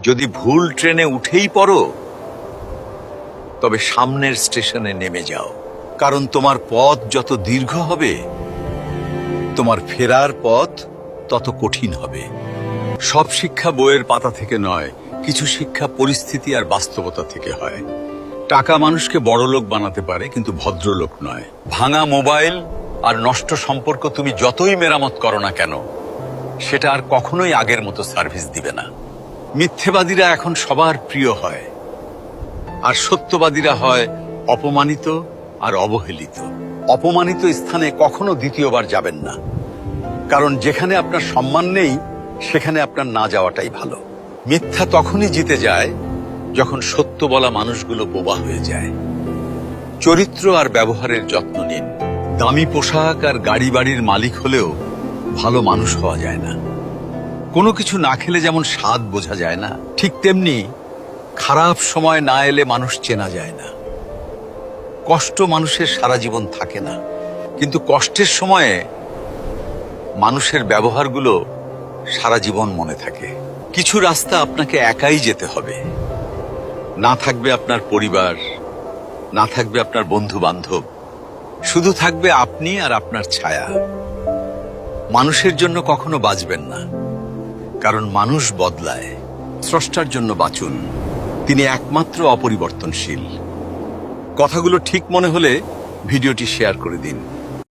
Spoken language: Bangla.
যদি ভুল ট্রেনে উঠেই পড়ো তবে সামনের স্টেশনে নেমে যাও, কারণ তোমার পথ যত দীর্ঘ হবে তোমার ফেরার পথ তত কঠিন হবে। সব শিক্ষা বইয়ের পাতা থেকে নয়, কিছু শিক্ষা পরিস্থিতি আর বাস্তবতা থেকে হয়। টাকা মানুষকে বড়লোক বানাতে পারে, কিন্তু ভদ্রলোক নয়। ভাঙা মোবাইল আর নষ্ট সম্পর্ক তুমি যতই মেরামত করো না কেন, সেটা আর কখনোই আগের মতো সার্ভিস দিবে না। মিথ্যেবাদীরা এখন সবার প্রিয় হয়, আর সত্যবাদীরা হয় অপমানিত আর অবহেলিত। অপমানিত স্থানে কখনো দ্বিতীয়বার যাবেন না, কারণ যেখানে আপনার সম্মান নেই সেখানে আপনার না যাওয়াটাই ভালো। মিথ্যা তখনই জিতে যায় যখন সত্য বলা মানুষগুলো বোবা হয়ে যায়। চরিত্র আর ব্যবহারের যত্ন নিন। দামি পোশাক আর গাড়ি বাড়ির মালিক হলেও ভালো মানুষ হওয়া যায় না। কোনো কিছু না খেলে যেমন স্বাদ বোঝা যায় না, ঠিক তেমনি খারাপ সময় না এলে মানুষ চেনা যায় না। কষ্ট মানুষের সারা জীবন থাকে না, কিন্তু কষ্টের সময়ে মানুষের ব্যবহারগুলো সারা জীবন মনে থাকে। কিছু রাস্তা আপনাকে একাই যেতে হবে। না থাকবে আপনার পরিবার, না থাকবে আপনার বন্ধু বান্ধব, শুধু থাকবে আপনি আর আপনার ছায়া। মানুষের জন্য কখনো বাঁচবেন না, কারণ মানুষ বদলায়। স্রষ্টার জন্য বাঁচুন, তিনি একমাত্র অপরিবর্তনশীল। কথাগুলো ঠিক মনে হলে ভিডিওটি শেয়ার করে দিন।